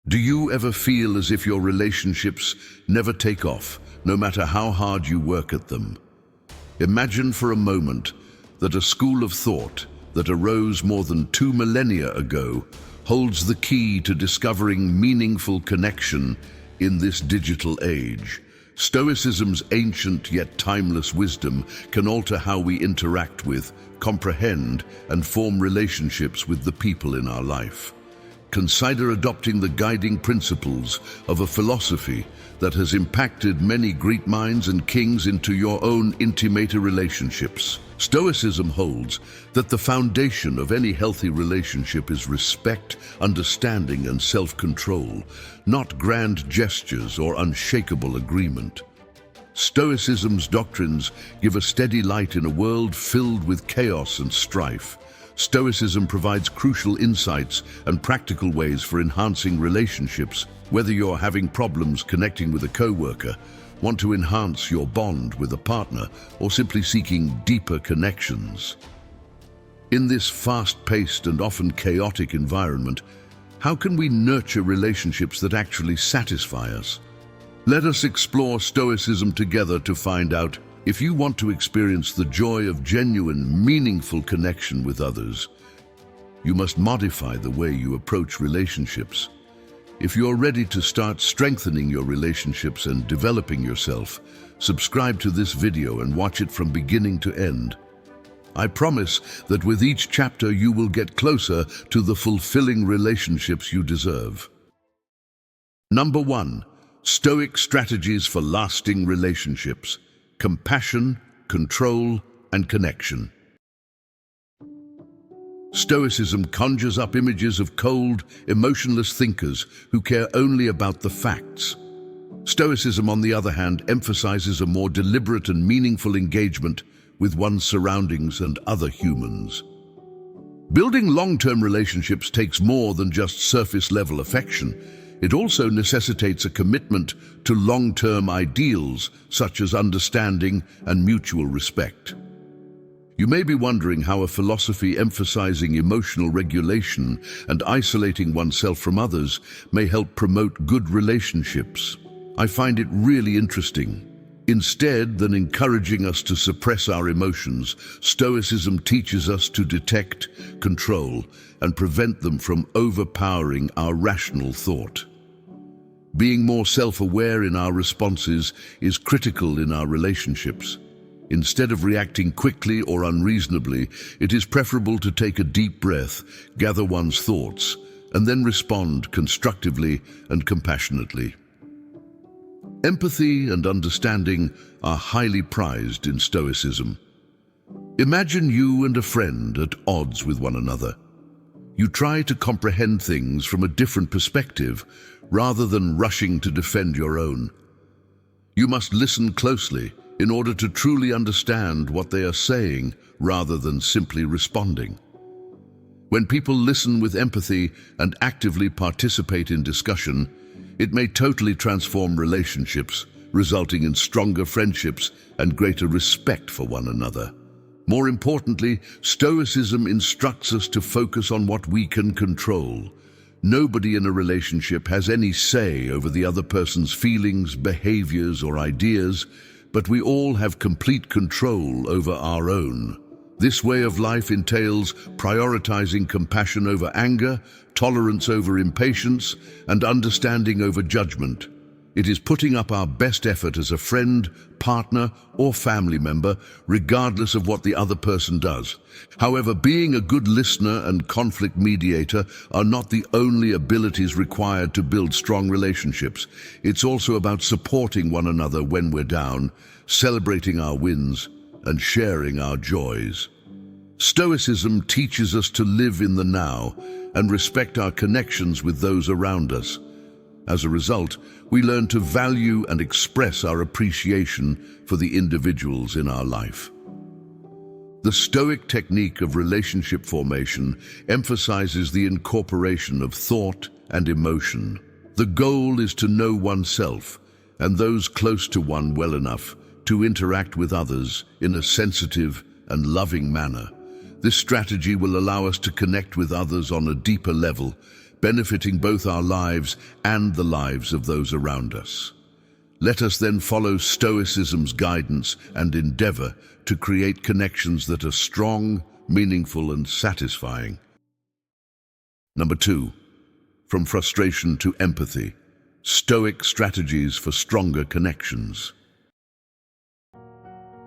Do you ever feel as if your relationships never take off, no matter how hard you work at them? Imagine for a moment that a school of thought that arose more than 2 millennia ago holds the key to discovering meaningful connection in this digital age. Stoicism's ancient yet timeless wisdom can alter how we interact with, comprehend, and form relationships with the people in our life. Consider adopting the guiding principles of a philosophy that has impacted many great minds and kings into your own intimate relationships. Stoicism holds that the foundation of any healthy relationship is respect, understanding, and self-control, not grand gestures or unshakable agreement. Stoicism's doctrines give a steady light in a world filled with chaos and strife. Stoicism provides crucial insights and practical ways for enhancing relationships, whether you're having problems connecting with a coworker, want to enhance your bond with a partner, or simply seeking deeper connections. In this fast-paced and often chaotic environment, how can we nurture relationships that actually satisfy us? Let us explore Stoicism together to find out. If you want to experience the joy of genuine, meaningful connection with others, you must modify the way you approach relationships. If you're ready to start strengthening your relationships and developing yourself, subscribe to this video and watch it from beginning to end. I promise that with each chapter you will get closer to the fulfilling relationships you deserve. Number 1. Stoic strategies for lasting relationships. Compassion, control, and connection. Stoicism conjures up images of cold, emotionless thinkers who care only about the facts. Stoicism, on the other hand, emphasizes a more deliberate and meaningful engagement with one's surroundings and other humans. Building long-term relationships takes more than just surface-level affection. It also necessitates a commitment to long-term ideals such as understanding and mutual respect. You may be wondering how a philosophy emphasizing emotional regulation and isolating oneself from others may help promote good relationships. I find it really interesting. Instead than encouraging us to suppress our emotions, Stoicism teaches us to detect, control, and prevent them from overpowering our rational thought. Being more self-aware in our responses is critical in our relationships. Instead of reacting quickly or unreasonably, it is preferable to take a deep breath, gather one's thoughts, and then respond constructively and compassionately. Empathy and understanding are highly prized in Stoicism. Imagine you and a friend at odds with one another. You try to comprehend things from a different perspective, rather than rushing to defend your own. You must listen closely in order to truly understand what they are saying, rather than simply responding. When people listen with empathy and actively participate in discussion, it may totally transform relationships, resulting in stronger friendships and greater respect for one another. More importantly, Stoicism instructs us to focus on what we can control. Nobody in a relationship has any say over the other person's feelings, behaviors, or ideas, but we all have complete control over our own. This way of life entails prioritizing compassion over anger, tolerance over impatience, and understanding over judgment. It is putting up our best effort as a friend, partner, or family member, regardless of what the other person does. However, being a good listener and conflict mediator are not the only abilities required to build strong relationships. It's also about supporting one another when we're down, celebrating our wins, and sharing our joys. Stoicism teaches us to live in the now and respect our connections with those around us. As a result, we learn to value and express our appreciation for the individuals in our life. The Stoic technique of relationship formation emphasizes the incorporation of thought and emotion. The goal is to know oneself and those close to one well enough to interact with others in a sensitive and loving manner. This strategy will allow us to connect with others on a deeper level, benefiting both our lives and the lives of those around us. Let us then follow Stoicism's guidance and endeavor to create connections that are strong, meaningful, and satisfying. Number 2, from frustration to empathy, Stoic strategies for stronger connections.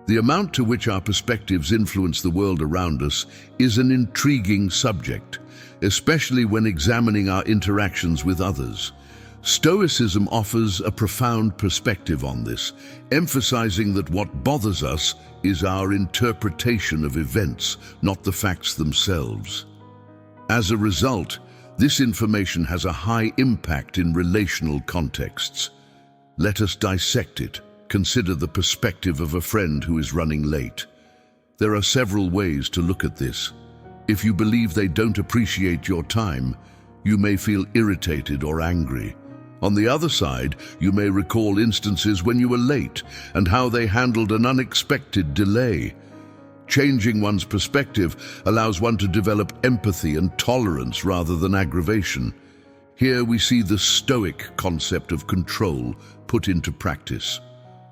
The amount to which our perspectives influence the world around us is an intriguing subject, especially when examining our interactions with others. Stoicism offers a profound perspective on this, emphasizing that what bothers us is our interpretation of events, not the facts themselves. As a result, this information has a high impact in relational contexts. Let us dissect it. Consider the perspective of a friend who is running late. There are several ways to look at this. If you believe they don't appreciate your time, you may feel irritated or angry. On the other side, you may recall instances when you were late and how they handled an unexpected delay. Changing one's perspective allows one to develop empathy and tolerance rather than aggravation. Here we see the Stoic concept of control put into practice.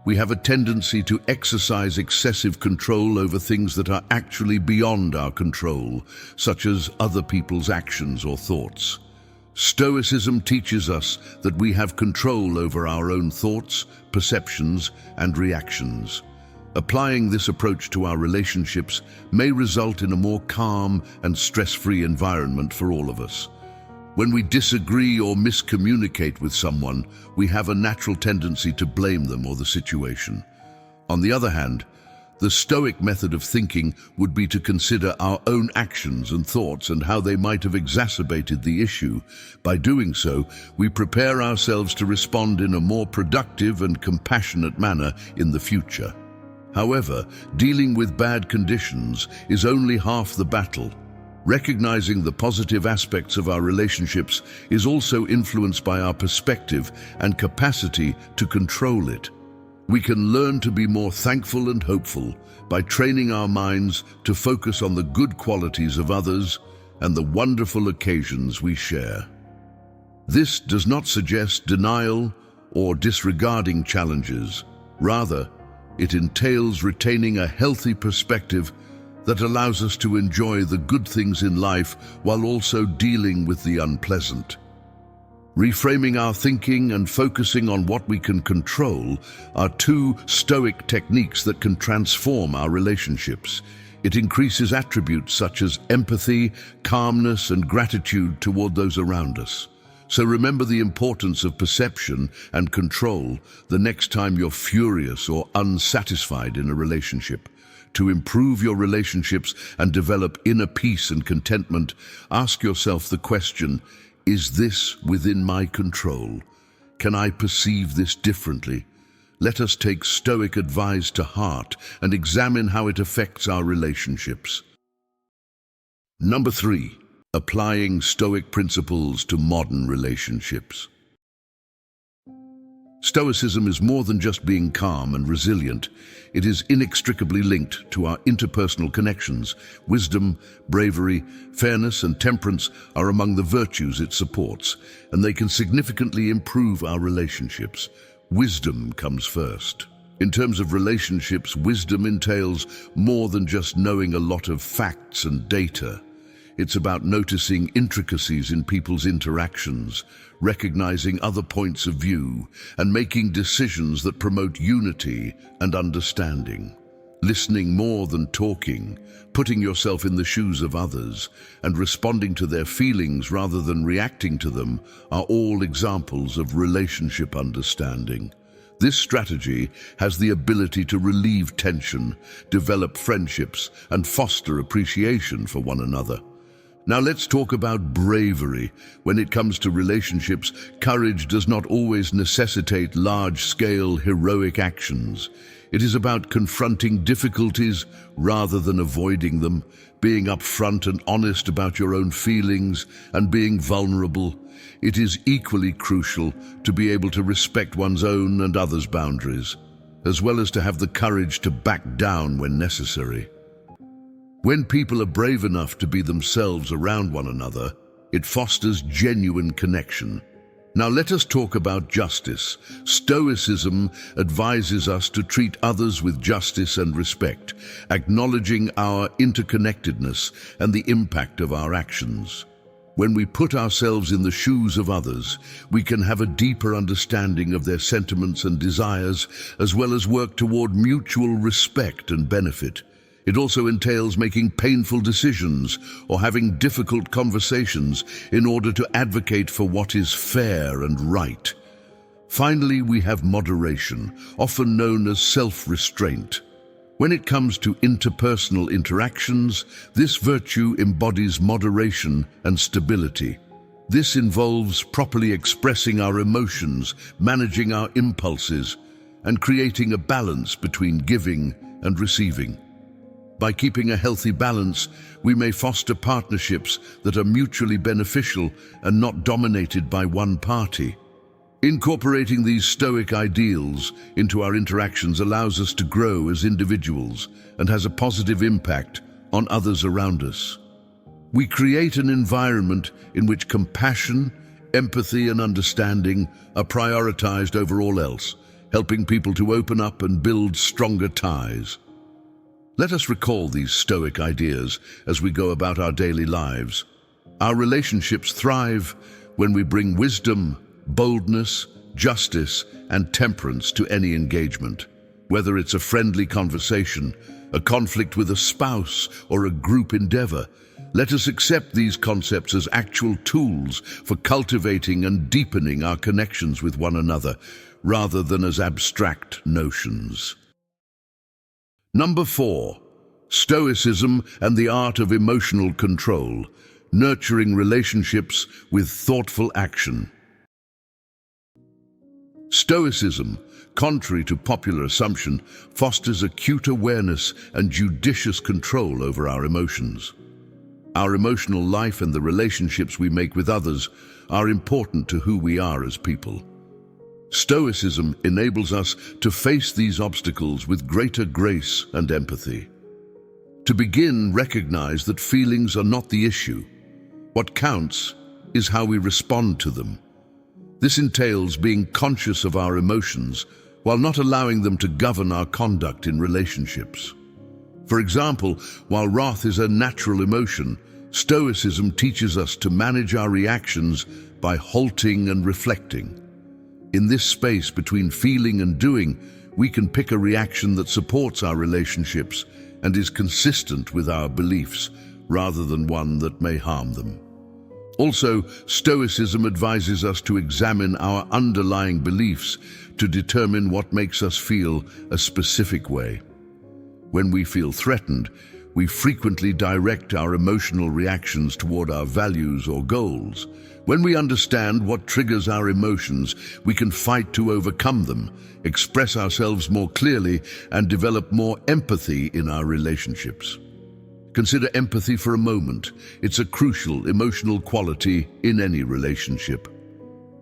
We have a tendency to exercise excessive control over things that are actually beyond our control, such as other people's actions or thoughts. Stoicism teaches us that we have control over our own thoughts, perceptions, and reactions. Applying this approach to our relationships may result in a more calm and stress-free environment for all of us. When we disagree or miscommunicate with someone, we have a natural tendency to blame them or the situation. On the other hand, the Stoic method of thinking would be to consider our own actions and thoughts and how they might have exacerbated the issue. By doing so, we prepare ourselves to respond in a more productive and compassionate manner in the future. However, dealing with bad conditions is only half the battle. Recognizing the positive aspects of our relationships is also influenced by our perspective and capacity to control it. We can learn to be more thankful and hopeful by training our minds to focus on the good qualities of others and the wonderful occasions we share. This does not suggest denial or disregarding challenges. Rather, it entails retaining a healthy perspective that allows us to enjoy the good things in life while also dealing with the unpleasant. Reframing our thinking and focusing on what we can control are two Stoic techniques that can transform our relationships. It increases attributes such as empathy, calmness, and gratitude toward those around us. So remember the importance of perception and control the next time you're furious or unsatisfied in a relationship. To improve your relationships and develop inner peace and contentment, ask yourself the question, is this within my control? Can I perceive this differently? Let us take Stoic advice to heart and examine how it affects our relationships. Number 3, applying Stoic principles to modern relationships. Stoicism is more than just being calm and resilient. It is inextricably linked to our interpersonal connections. Wisdom, bravery, fairness, and temperance are among the virtues it supports, and they can significantly improve our relationships. Wisdom comes first. In terms of relationships, wisdom entails more than just knowing a lot of facts and data. It's about noticing intricacies in people's interactions, recognizing other points of view, and making decisions that promote unity and understanding. Listening more than talking, putting yourself in the shoes of others, and responding to their feelings rather than reacting to them are all examples of relationship understanding. This strategy has the ability to relieve tension, develop friendships, and foster appreciation for one another. Now let's talk about bravery. When it comes to relationships, courage does not always necessitate large-scale heroic actions. It is about confronting difficulties rather than avoiding them, being upfront and honest about your own feelings, and being vulnerable. It is equally crucial to be able to respect one's own and others' boundaries, as well as to have the courage to back down when necessary. When people are brave enough to be themselves around one another, It fosters genuine connection. Now let us talk about justice. Stoicism advises us to treat others with justice and respect, acknowledging our interconnectedness and the impact of our actions. When we put ourselves in the shoes of others, we can have a deeper understanding of their sentiments and desires, as well as work toward mutual respect and benefit. It also entails making painful decisions or having difficult conversations in order to advocate for what is fair and right. Finally, we have moderation, often known as self-restraint. When it comes to interpersonal interactions, this virtue embodies moderation and stability. This involves properly expressing our emotions, managing our impulses, and creating a balance between giving and receiving. By keeping a healthy balance, we may foster partnerships that are mutually beneficial and not dominated by one party. Incorporating these Stoic ideals into our interactions allows us to grow as individuals and has a positive impact on others around us. We create an environment in which compassion, empathy, and understanding are prioritized over all else, helping people to open up and build stronger ties. Let us recall these Stoic ideas as we go about our daily lives. Our relationships thrive when we bring wisdom, boldness, justice, and temperance to any engagement. Whether it's a friendly conversation, a conflict with a spouse, or a group endeavor, let us accept these concepts as actual tools for cultivating and deepening our connections with one another, rather than as abstract notions. Number 4. Stoicism and the art of emotional control, nurturing relationships with thoughtful action. Stoicism, contrary to popular assumption, fosters acute awareness and judicious control over our emotions. Our emotional life and the relationships we make with others are important to who we are as people. Stoicism enables us to face these obstacles with greater grace and empathy. To begin, recognize that feelings are not the issue. What counts is how we respond to them. This entails being conscious of our emotions while not allowing them to govern our conduct in relationships. For example, while wrath is a natural emotion, Stoicism teaches us to manage our reactions by halting and reflecting. In this space between feeling and doing, we can pick a reaction that supports our relationships and is consistent with our beliefs, rather than one that may harm them. Also, Stoicism advises us to examine our underlying beliefs to determine what makes us feel a specific way. When we feel threatened, we frequently direct our emotional reactions toward our values or goals. When we understand what triggers our emotions, we can fight to overcome them, express ourselves more clearly, and develop more empathy in our relationships. Consider empathy for a moment. It's a crucial emotional quality in any relationship.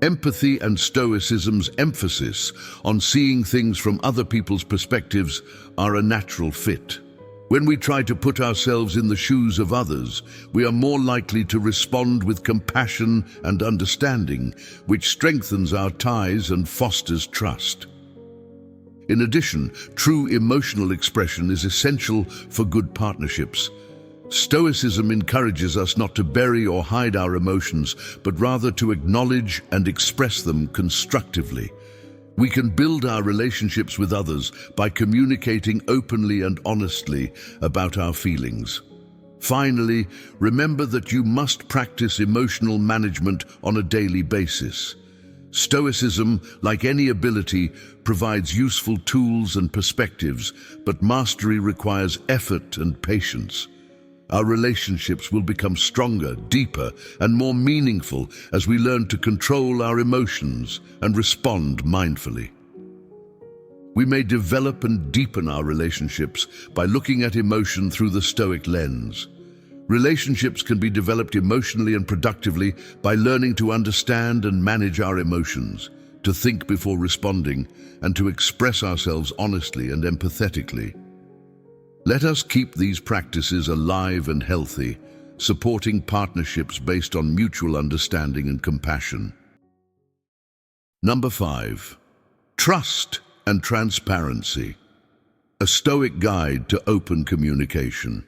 Empathy and Stoicism's emphasis on seeing things from other people's perspectives are a natural fit. When we try to put ourselves in the shoes of others, we are more likely to respond with compassion and understanding, which strengthens our ties and fosters trust. In addition, true emotional expression is essential for good partnerships. Stoicism encourages us not to bury or hide our emotions, but rather to acknowledge and express them constructively. We can build our relationships with others by communicating openly and honestly about our feelings. Finally, remember that you must practice emotional management on a daily basis. Stoicism, like any ability, provides useful tools and perspectives, but mastery requires effort and patience. Our relationships will become stronger, deeper, and more meaningful as we learn to control our emotions and respond mindfully. We may develop and deepen our relationships by looking at emotion through the Stoic lens. Relationships can be developed emotionally and productively by learning to understand and manage our emotions, to think before responding, and to express ourselves honestly and empathetically. Let us keep these practices alive and healthy supporting partnerships based on mutual understanding and compassion. Number 5. Trust and transparency. A Stoic guide to open communication.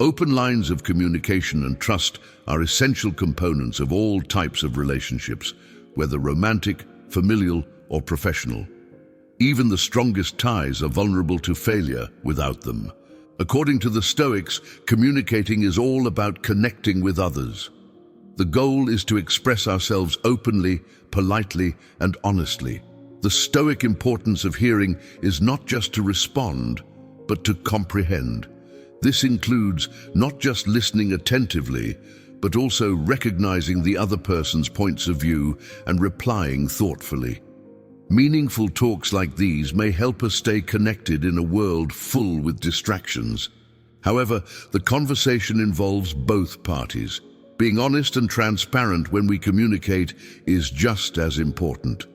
Open lines of communication and trust are essential components of all types of relationships, whether romantic, familial, or professional. Even the strongest ties are vulnerable to failure without them. According to the Stoics, communicating is all about connecting with others. The goal is to express ourselves openly, politely, and honestly. The Stoic importance of hearing is not just to respond, but to comprehend. This includes not just listening attentively, but also recognizing the other person's points of view and replying thoughtfully. Meaningful talks like these may help us stay connected in a world full with distractions. However, the conversation involves both parties. Being honest and transparent when we communicate is just as important.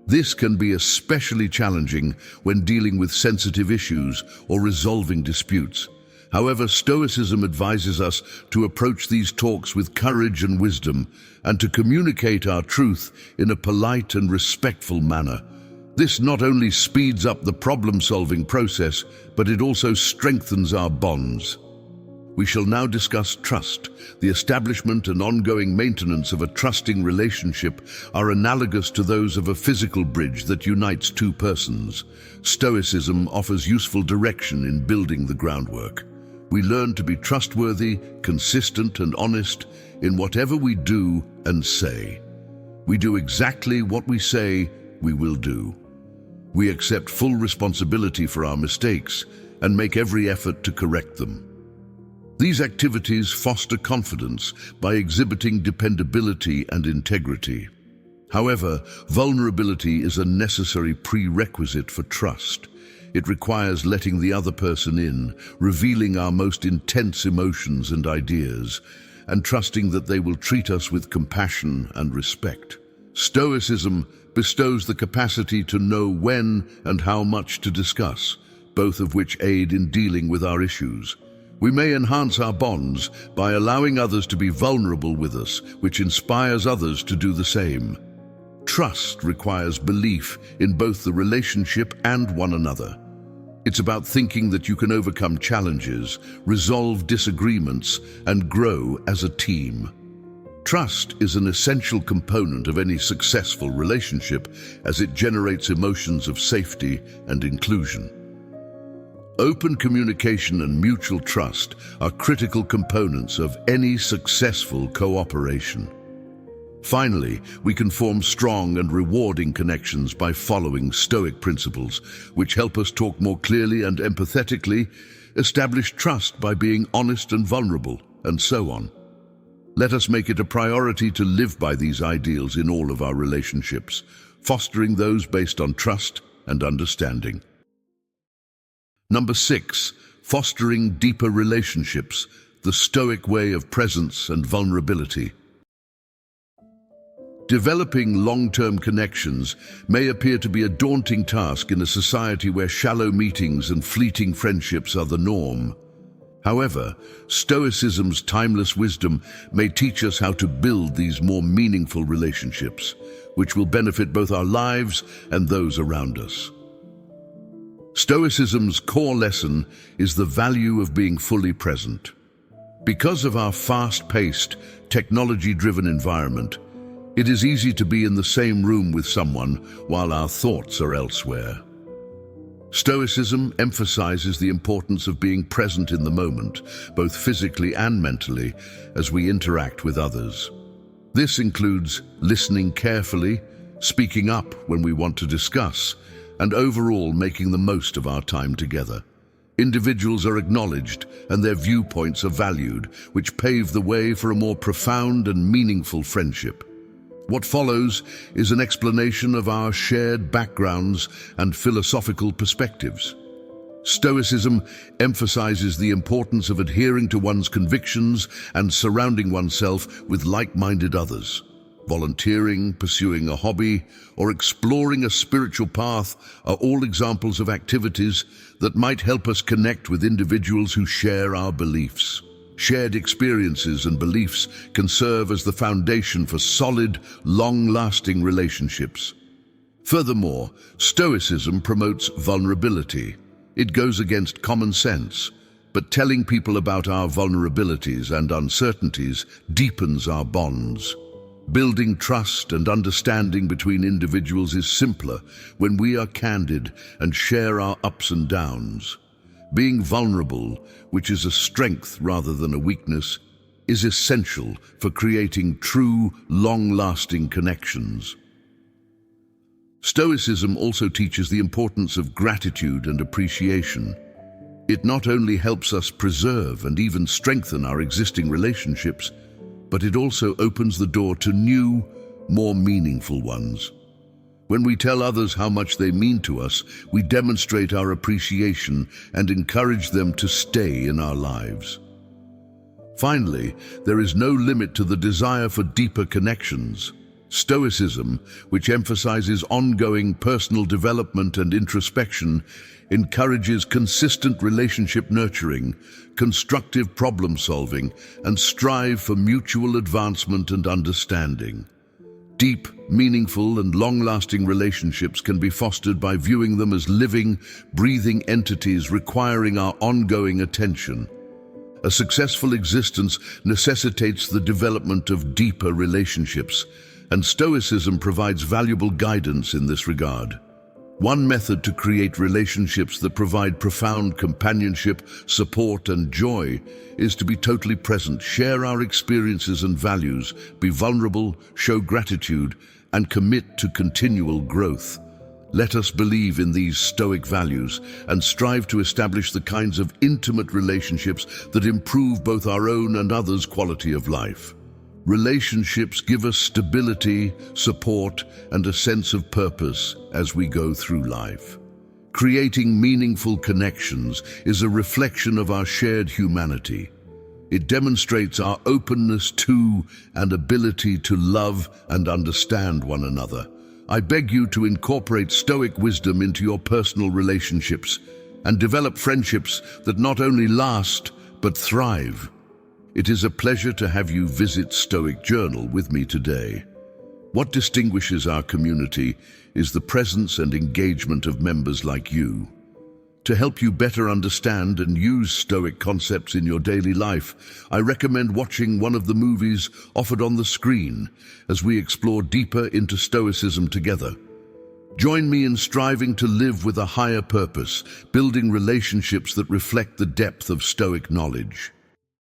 This can be especially challenging when dealing with sensitive issues or resolving disputes. However, Stoicism advises us to approach these talks with courage and wisdom, and to communicate our truth in a polite and respectful manner. This not only speeds up the problem-solving process, but it also strengthens our bonds. We shall now discuss trust. The establishment and ongoing maintenance of a trusting relationship are analogous to those of a physical bridge that unites two persons. Stoicism offers useful direction in building the groundwork. We learn to be trustworthy, consistent, and honest in whatever we do and say. We do exactly what we say we will do. We accept full responsibility for our mistakes and make every effort to correct them. These activities foster confidence by exhibiting dependability and integrity. However, vulnerability is a necessary prerequisite for trust. It requires letting the other person in, revealing our most intense emotions and ideas, and trusting that they will treat us with compassion and respect. Stoicism bestows the capacity to know when and how much to discuss, both of which aid in dealing with our issues. We may enhance our bonds by allowing others to be vulnerable with us, which inspires others to do the same. Trust requires belief in both the relationship and one another. It's about thinking that you can overcome challenges, resolve disagreements, and grow as a team. Trust is an essential component of any successful relationship, as it generates emotions of safety and inclusion. Open communication and mutual trust are critical components of any successful cooperation. Finally, we can form strong and rewarding connections by following Stoic principles, which help us talk more clearly and empathetically, establish trust by being honest and vulnerable, and so on. Let us make it a priority to live by these ideals in all of our relationships, fostering those based on trust and understanding. Number 6, fostering deeper relationships, the Stoic way of presence and vulnerability. Developing long-term connections may appear to be a daunting task in a society where shallow meetings and fleeting friendships are the norm. However, Stoicism's timeless wisdom may teach us how to build these more meaningful relationships, which will benefit both our lives and those around us. Stoicism's core lesson is the value of being fully present. Because of our fast-paced, technology-driven environment, it is easy to be in the same room with someone while our thoughts are elsewhere. Stoicism emphasizes the importance of being present in the moment, both physically and mentally, as we interact with others. This includes listening carefully, speaking up when we want to discuss, and overall making the most of our time together. Individuals are acknowledged and their viewpoints are valued, which pave the way for a more profound and meaningful friendship. What follows is an explanation of our shared backgrounds and philosophical perspectives. Stoicism emphasizes the importance of adhering to one's convictions and surrounding oneself with like-minded others. Volunteering, pursuing a hobby, or exploring a spiritual path are all examples of activities that might help us connect with individuals who share our beliefs. Shared experiences and beliefs can serve as the foundation for solid, long-lasting relationships. Furthermore, Stoicism promotes vulnerability. It goes against common sense, but telling people about our vulnerabilities and uncertainties deepens our bonds. Building trust and understanding between individuals is simpler when we are candid and share our ups and downs. Being vulnerable, which is a strength rather than a weakness, is essential for creating true, long-lasting connections. Stoicism also teaches the importance of gratitude and appreciation. It not only helps us preserve and even strengthen our existing relationships, but it also opens the door to new, more meaningful ones. When we tell others how much they mean to us, we demonstrate our appreciation and encourage them to stay in our lives. Finally, there is no limit to the desire for deeper connections. Stoicism, which emphasizes ongoing personal development and introspection, encourages consistent relationship nurturing, constructive problem-solving, and strive for mutual advancement and understanding. Deep, meaningful, and long-lasting relationships can be fostered by viewing them as living, breathing entities requiring our ongoing attention. A successful existence necessitates the development of deeper relationships, and Stoicism provides valuable guidance in this regard. One method to create relationships that provide profound companionship, support, and joy is to be totally present, share our experiences and values, be vulnerable, show gratitude, and commit to continual growth. Let us believe in these Stoic values and strive to establish the kinds of intimate relationships that improve both our own and others' quality of life. Relationships give us stability, support, and a sense of purpose as we go through life. Creating meaningful connections is a reflection of our shared humanity. It demonstrates our openness to and ability to love and understand one another. I beg you to incorporate Stoic wisdom into your personal relationships and develop friendships that not only last, but thrive. It is a pleasure to have you visit Stoic Journal with me today. What distinguishes our community is the presence and engagement of members like you. To help you better understand and use Stoic concepts in your daily life, I recommend watching one of the movies offered on the screen as we explore deeper into Stoicism together. Join me in striving to live with a higher purpose, building relationships that reflect the depth of Stoic knowledge.